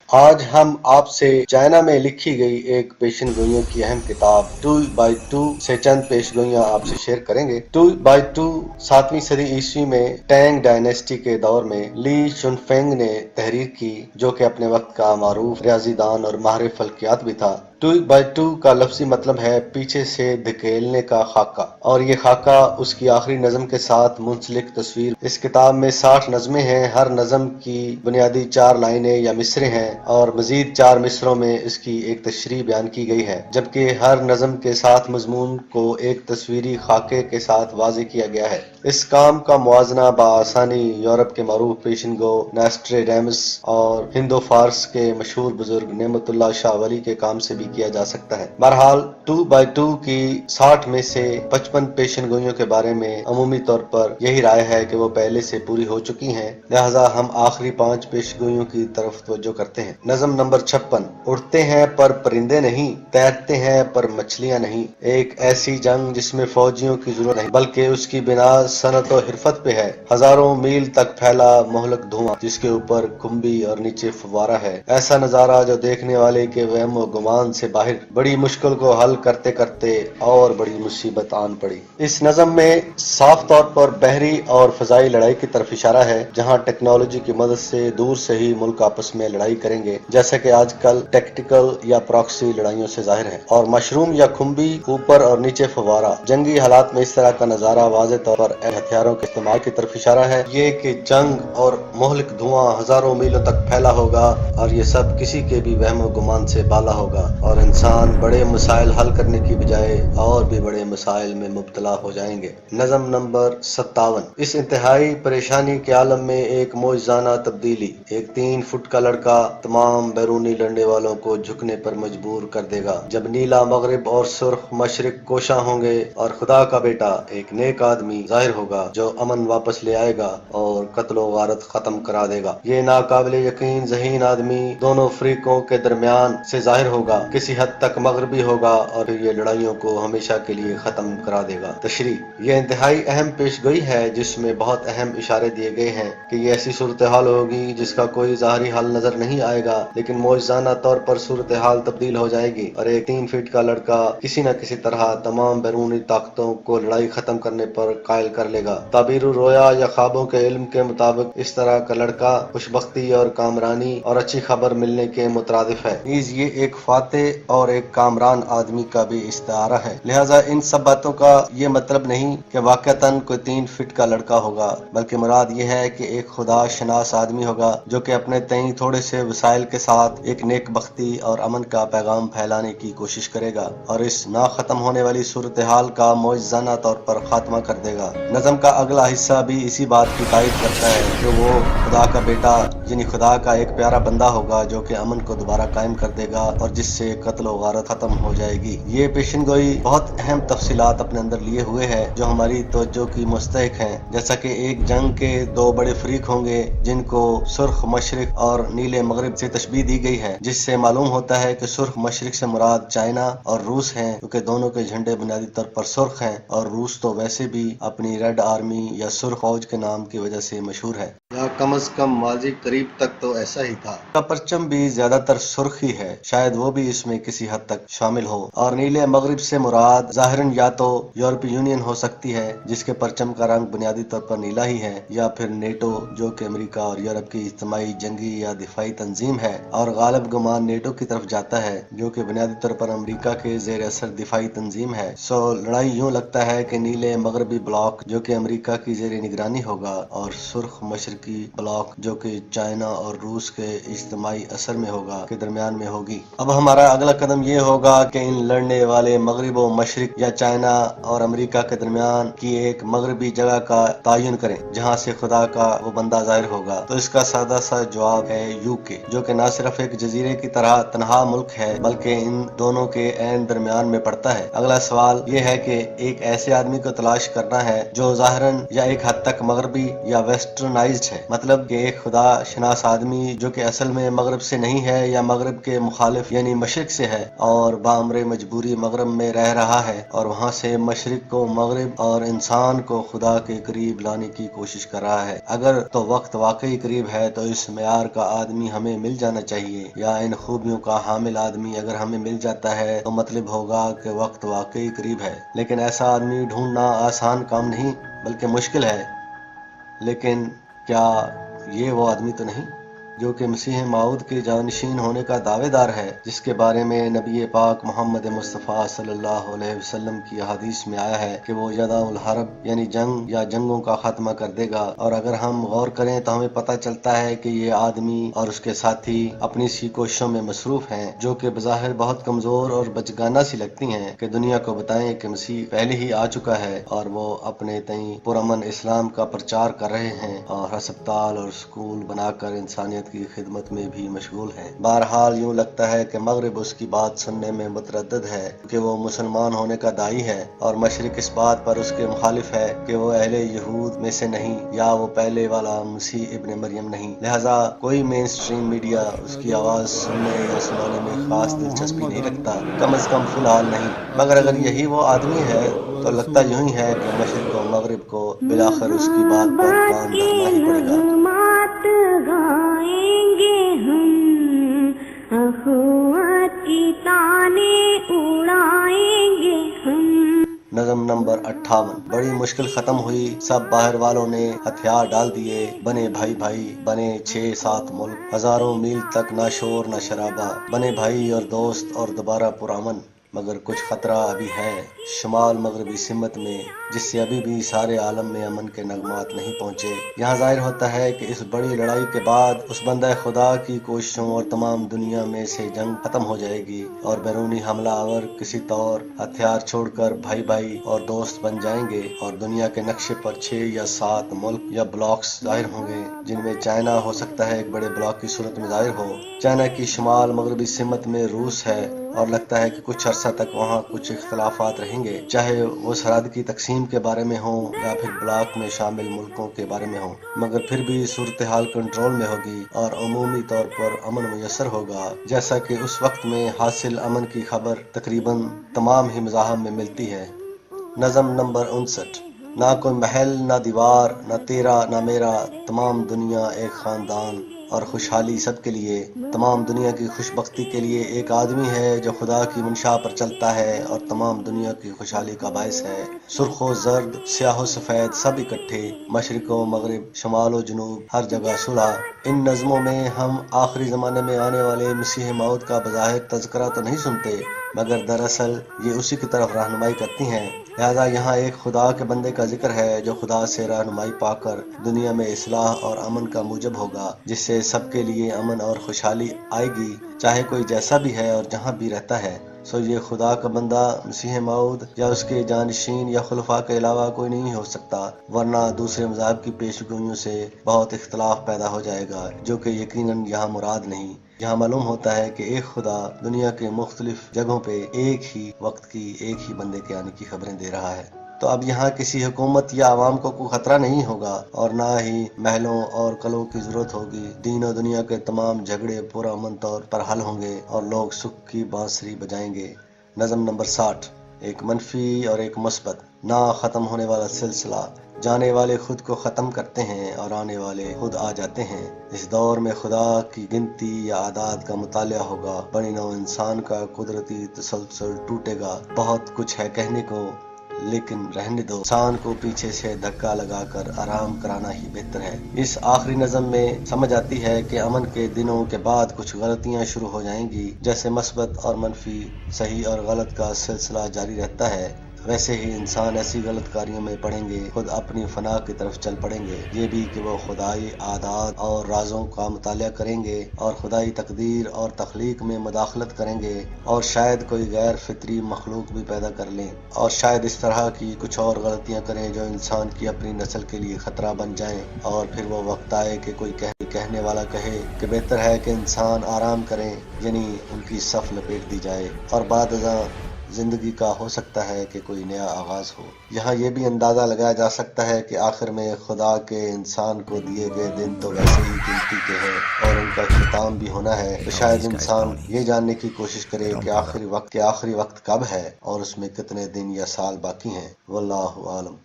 آج ہم آپ سے چائنا میں لکھی گئی ایک پیشن گوئیوں کی اہم کتاب 2x2 سے چند پیش گوئیاں آپ سے شیئر کریں گے۔ 2x2 7ویں صدی عیسوی میں ٹینگ ڈائنیسٹی کے دور میں لی شنفینگ نے تحریر کی، جو کہ اپنے وقت کا معروف ریاضی دان اور ماہر فلکیات بھی تھا۔ 2x2 کا لفظی مطلب ہے پیچھے سے دھکیلنے کا خاکہ، اور یہ خاکہ اس کی آخری نظم کے ساتھ منسلک تصویر۔ اس کتاب میں 60 نظمیں ہیں۔ ہر نظم کی بنیادی 4 لائنیں یا مصرے ہیں اور مزید 4 مصروں میں اس کی ایک تشریح بیان کی گئی ہے، جبکہ ہر نظم کے ساتھ مضمون کو ایک تصویری خاکے کے ساتھ واضح کیا گیا ہے۔ اس کام کا موازنہ بآسانی یورپ کے معروف پیشن گو ناسٹریڈیمس اور ہند و فارس کے مشہور بزرگ نعمت اللہ شاہ ولی کے کام سے بھی کیا جا سکتا ہے۔ بہرحال 2x2 کی 60 میں سے 55 پیشن گوئیوں کے بارے میں عمومی طور پر یہی رائے ہے کہ وہ پہلے سے پوری ہو چکی ہیں، لہذا ہم آخری 5 پیشن گوئیوں کی طرف توجہ کرتے ہیں۔ نظم نمبر 56۔ اڑتے ہیں پر پرندے نہیں، تیرتے ہیں پر مچھلیاں نہیں، ایک ایسی جنگ جس میں فوجیوں کی ضرورت نہیں بلکہ اس کی بنا صنعت و حرفت پہ ہے، ہزاروں میل تک پھیلا مہلک دھواں جس کے اوپر کھمبی اور نیچے فوارہ ہے، ایسا نظارہ جو دیکھنے والے کے وہم و گمان سے باہر، بڑی مشکل کو حل کرتے کرتے اور بڑی مصیبت آن پڑی۔ اس نظم میں صاف طور پر بحری اور فضائی لڑائی کی طرف اشارہ ہے، جہاں ٹیکنالوجی کی مدد سے دور سے ہی ملک آپس میں لڑائی کریں گے، جیسا کہ آج کل ٹیکٹیکل یا پراکسی لڑائیوں سے ظاہر ہے۔ اور مشروم یا کھمبی، اوپر اور نیچے فوارہ، جنگی حالات میں اس طرح کا نظارہ واضح طور پر ہتھیاروں کے استعمال کی طرف اشارہ ہے، یہ کہ جنگ اور مہلک دھواں ہزاروں میلوں تک پھیلا ہوگا، اور یہ سب کسی کے بھی وہم و گمان سے بالا ہوگا، اور انسان بڑے مسائل حل کرنے کی بجائے اور بھی بڑے مسائل میں مبتلا ہو جائیں گے۔ نظم نمبر 57۔ اس انتہائی پریشانی کے عالم میں ایک معجزانہ تبدیلی، ایک 3 فٹ کا لڑکا تمام بیرونی لڑنے والوں کو جھکنے پر مجبور کر دے گا، جب نیلا مغرب اور سرخ مشرق کوشاں ہوں گے، اور خدا کا بیٹا ایک نیک آدمی ظاہر ہوگا جو امن واپس لے آئے گا اور قتل و غارت ختم کرا دے گا۔ یہ ناقابل یقین ذہین آدمی دونوں فریقوں کے درمیان سے ظاہر ہوگا، کسی حد تک مغربی ہوگا، اور پھر یہ لڑائیوں کو ہمیشہ کے لیے ختم کرا دے گا۔ تشریح: یہ انتہائی اہم پیش گوئی ہے جس میں بہت اہم اشارے دیے گئے ہیں کہ یہ ایسی صورتحال ہوگی جس کا کوئی ظاہری حل نظر نہیں آئے گا، لیکن معجزانہ طور پر صورتحال تبدیل ہو جائے گی، اور ایک 3 فٹ کا لڑکا کسی نہ کسی طرح تمام بیرونی طاقتوں کو لڑائی ختم کرنے پر قائل کر لے گا۔ تعبیر الرؤیا یا خوابوں کے علم کے مطابق اس طرح کا لڑکا خوشبختی اور کامرانی اور اچھی خبر ملنے کے مترادف ہے، نیز یہ ایک فاتح اور ایک کامران آدمی کا بھی استعارہ ہے۔ لہذا ان سب باتوں کا یہ مطلب نہیں کہ واقعتاً کوئی 3 فٹ کا لڑکا ہوگا، بلکہ مراد یہ ہے کہ ایک خدا شناس آدمی ہوگا جو کہ اپنے تئیں تھوڑے سے وسائل کے ساتھ ایک نیک بختی اور امن کا پیغام پھیلانے کی کوشش کرے گا، اور اس نہ ختم ہونے والی صورتحال کا معجزانہ طور پر خاتمہ کر دے گا۔ نظم کا اگلا حصہ بھی اسی بات کی تائید کرتا ہے کہ وہ خدا کا بیٹا یعنی خدا کا ایک پیارا بندہ ہوگا جو کہ امن کو دوبارہ قائم کر دے گا اور جس سے قتل و غارت ختم ہو جائے گی۔ یہ پیشن گوئی بہت اہم تفصیلات اپنے اندر لیے ہوئے ہے جو ہماری توجہ کی مستحق ہیں، جیسا کہ ایک جنگ کے 2 بڑے فریق ہوں گے جن کو سرخ مشرق اور نیلے مغرب سے تشبیہ دی گئی ہے، جس سے معلوم ہوتا ہے کہ سرخ مشرق سے مراد چائنا اور روس ہیں، کیونکہ دونوں کے جھنڈے بنیادی طور پر سرخ ہیں، اور روس تو ویسے بھی اپنی ریڈ آرمی یا سرخ فوج کے نام کی وجہ سے مشہور ہے، یا کم از کم ماضی قریب تک تو ایسا ہی تھا۔ کا پرچم بھی زیادہ تر سرخ ہی ہے، شاید وہ بھی اس میں کسی حد تک شامل ہو، اور نیلے مغرب سے مراد ظاہراً یا تو یورپی یونین ہو سکتی ہے جس کے پرچم کا رنگ بنیادی طور پر نیلا ہی ہے، یا پھر نیٹو جو کہ امریکہ اور یورپ کی اجتماعی جنگی یا دفاعی تنظیم ہے، اور غالب گمان نیٹو کی طرف جاتا ہے جو کہ بنیادی طور پر امریکہ کے زیر اثر دفاعی تنظیم ہے۔ سو لڑائی یوں لگتا ہے کہ نیلے مغربی بلاک جو کہ امریکہ کی زیر نگرانی ہوگا اور سرخ مشرقی بلاک جو کہ چائنا اور روس کے اجتماعی اثر میں ہوگا کے درمیان میں ہوگی۔ اب ہمارا اگلا قدم یہ ہوگا کہ ان لڑنے والے مغرب و مشرق یا چائنا اور امریکہ کے درمیان کی ایک مغربی جگہ کا تعین کریں جہاں سے خدا کا وہ بندہ ظاہر ہوگا۔ تو اس کا سادہ سا جواب ہے UK، جو کہ نہ صرف ایک جزیرے کی طرح تنہا ملک ہے بلکہ ان دونوں کے عین درمیان میں پڑتا ہے۔ اگلا سوال یہ ہے کہ ایک ایسے آدمی کو تلاش کرنا ہے جو ظاہراً یا ایک حد تک مغربی یا ویسٹرنائزڈ ہے، مطلب کہ ایک خدا شناس آدمی جو کہ اصل میں مغرب سے نہیں ہے یا مغرب کے مخالف یعنی مشرق سے ہے اور بامر مجبوری مغرب میں رہ رہا ہے اور وہاں سے مشرق کو مغرب اور انسان کو خدا کے قریب لانے کی کوشش کر رہا ہے۔ اگر تو وقت واقعی قریب ہے تو اس معیار کا آدمی ہمیں مل جانا چاہیے، یا ان خوبیوں کا حامل آدمی اگر ہمیں مل جاتا ہے تو مطلب ہوگا کہ وقت واقعی قریب ہے۔ لیکن ایسا آدمی ڈھونڈنا آسان کام نہیں بلکہ مشکل ہے۔ لیکن کیا یہ وہ آدمی تو نہیں جو کہ مسیح موعود کے جانشین ہونے کا دعوے دار ہے، جس کے بارے میں نبی پاک محمد مصطفیٰ صلی اللہ علیہ وسلم کی حدیث میں آیا ہے کہ وہ یدع الحرب یعنی جنگ یا جنگوں کا خاتمہ کر دے گا۔ اور اگر ہم غور کریں تو ہمیں پتہ چلتا ہے کہ یہ آدمی اور اس کے ساتھی اپنی سی کوششوں میں مصروف ہیں، جو کہ بظاہر بہت کمزور اور بچگانہ سی لگتی ہیں، کہ دنیا کو بتائیں کہ مسیح پہلے ہی آ چکا ہے اور وہ اپنے تئیں پرامن اسلام کا پرچار کر رہے ہیں اور ہسپتال اور اسکول بنا کر انسانیت کی خدمت میں بھی مشغول ہیں۔ بہرحال یوں لگتا ہے کہ مغرب اس کی بات سننے میں متردد ہے کہ وہ مسلمان ہونے کا داعی ہے، اور مشرق اس بات پر اس کے مخالف ہے کہ وہ اہل یہود میں سے نہیں یا وہ پہلے والا مسیح ابن مریم نہیں۔ لہذا کوئی مین اسٹریم میڈیا اس کی آواز سننے یا سنانے میں خاص دلچسپی نہیں رکھتا، کم از کم فی الحال نہیں۔ مگر اگر یہی وہ آدمی ہے تو لگتا یوں ہی ہے کہ مشرق و مغرب کو بالآخر اس کی بات پر کان دھرنا ہی پڑے گا۔ گائیں گے ہم، اخوت کی تانے اڑائیں گے ہم۔ نظم نمبر 58۔ بڑی مشکل ختم ہوئی، سب باہر والوں نے ہتھیار ڈال دیے، بنے بھائی بھائی، بنے 6-7 ملک، ہزاروں میل تک نہ شور نہ شرابہ، بنے بھائی اور دوست اور دوبارہ پرامن۔ مگر کچھ خطرہ ابھی ہے شمال مغربی سمت میں، جس سے ابھی بھی سارے عالم میں امن کے نغمات نہیں پہنچے۔ یہاں ظاہر ہوتا ہے کہ اس بڑی لڑائی کے بعد اس بندہ خدا کی کوششوں اور تمام دنیا میں سے جنگ ختم ہو جائے گی، اور بیرونی حملہ آور کسی طور ہتھیار چھوڑ کر بھائی بھائی اور دوست بن جائیں گے، اور دنیا کے نقشے پر 6 یا 7 ملک یا بلاکس ظاہر ہوں گے، جن میں چائنا ہو سکتا ہے ایک بڑے بلاک کی صورت میں ظاہر ہو۔ چائنا کی شمال مغربی سمت میں روس ہے، اور لگتا ہے کہ کچھ عرصہ تک وہاں کچھ اختلافات رہیں گے، چاہے وہ سرحد کی تقسیم کے بارے میں ہوں یا پھر بلاک میں شامل ملکوں کے بارے میں ہوں، مگر پھر بھی صورتحال کنٹرول میں ہوگی اور عمومی طور پر امن میسر ہوگا، جیسا کہ اس وقت میں حاصل امن کی خبر تقریباً تمام ہی مذاہب میں ملتی ہے۔ نظم نمبر 59۔ نہ کوئی محل نہ دیوار، نہ تیرا نہ میرا، تمام دنیا ایک خاندان، اور خوشحالی سب کے لیے۔ تمام دنیا کی خوش بختی کے لیے ایک آدمی ہے جو خدا کی منشا پر چلتا ہے اور تمام دنیا کی خوشحالی کا باعث ہے۔ سرخ و زرد، سیاہ و سفید، سب اکٹھے، مشرق و مغرب، شمال و جنوب، ہر جگہ صلح۔ ان نظموں میں ہم آخری زمانے میں آنے والے مسیح موعود کا بظاہر تذکرہ تو نہیں سنتے، مگر دراصل یہ اسی کی طرف رہنمائی کرتی ہیں۔ لہذا یہاں ایک خدا کے بندے کا ذکر ہے جو خدا سے رہنمائی پا کر دنیا میں اصلاح اور امن کا موجب ہوگا، جس سے سب کے لیے امن اور خوشحالی آئے گی، چاہے کوئی جیسا بھی ہے اور جہاں بھی رہتا ہے۔ سو یہ خدا کا بندہ مسیح موعود یا اس کے جانشین یا خلفاء کے علاوہ کوئی نہیں ہو سکتا، ورنہ دوسرے مذاہب کی پیشگوئیوں سے بہت اختلاف پیدا ہو جائے گا، جو کہ یقیناً یہاں مراد نہیں۔ یہاں معلوم ہوتا ہے کہ ایک خدا دنیا کے مختلف جگہوں پہ ایک ہی وقت کی ایک ہی بندے کے آنے کی خبریں دے رہا ہے۔ تو اب یہاں کسی حکومت یا عوام کو کوئی خطرہ نہیں ہوگا، اور نہ ہی محلوں اور قلعوں کی ضرورت ہوگی۔ دین و دنیا کے تمام جھگڑے پرامن طور پر حل ہوں گے اور لوگ سکھ کی بانسری بجائیں گے۔ نظم نمبر 60۔ ایک منفی اور ایک مثبت، نہ ختم ہونے والا سلسلہ۔ جانے والے خود کو ختم کرتے ہیں اور آنے والے خود آ جاتے ہیں۔ اس دور میں خدا کی گنتی یا اعداد کا مطالعہ ہوگا، بنی نوع انسان کا قدرتی تسلسل ٹوٹے گا۔ بہت کچھ ہے کہنے کو، لیکن رہنے دو، انسان کو پیچھے سے دھکا لگا کر آرام کرانا ہی بہتر ہے۔ اس آخری نظم میں سمجھ آتی ہے کہ امن کے دنوں کے بعد کچھ غلطیاں شروع ہو جائیں گی، جیسے مثبت اور منفی، صحیح اور غلط کا سلسلہ جاری رہتا ہے، ویسے ہی انسان ایسی غلط کاریوں میں پڑیں گے، خود اپنی فنا کی طرف چل پڑیں گے۔ یہ بھی کہ وہ خدائی اعداد اور رازوں کا مطالعہ کریں گے اور خدائی تقدیر اور تخلیق میں مداخلت کریں گے، اور شاید کوئی غیر فطری مخلوق بھی پیدا کر لیں، اور شاید اس طرح کی کچھ اور غلطیاں کریں جو انسان کی اپنی نسل کے لیے خطرہ بن جائیں، اور پھر وہ وقت آئے کہ کوئی کہنے والا کہے کہ بہتر ہے کہ انسان آرام کریں، یعنی ان کی صف لپیٹ دی جائے، اور بعد ازاں زندگی کا ہو سکتا ہے کہ کوئی نیا آغاز ہو۔ یہاں یہ بھی اندازہ لگایا جا سکتا ہے کہ آخر میں خدا کے انسان کو دیے گئے دن تو ویسے ہی گنتی کے ہیں اور ان کا اختتام بھی ہونا ہے، تو شاید انسان یہ جاننے کی کوشش کرے کہ آخری وقت کب ہے اور اس میں کتنے دن یا سال باقی ہیں۔ واللہ عالم۔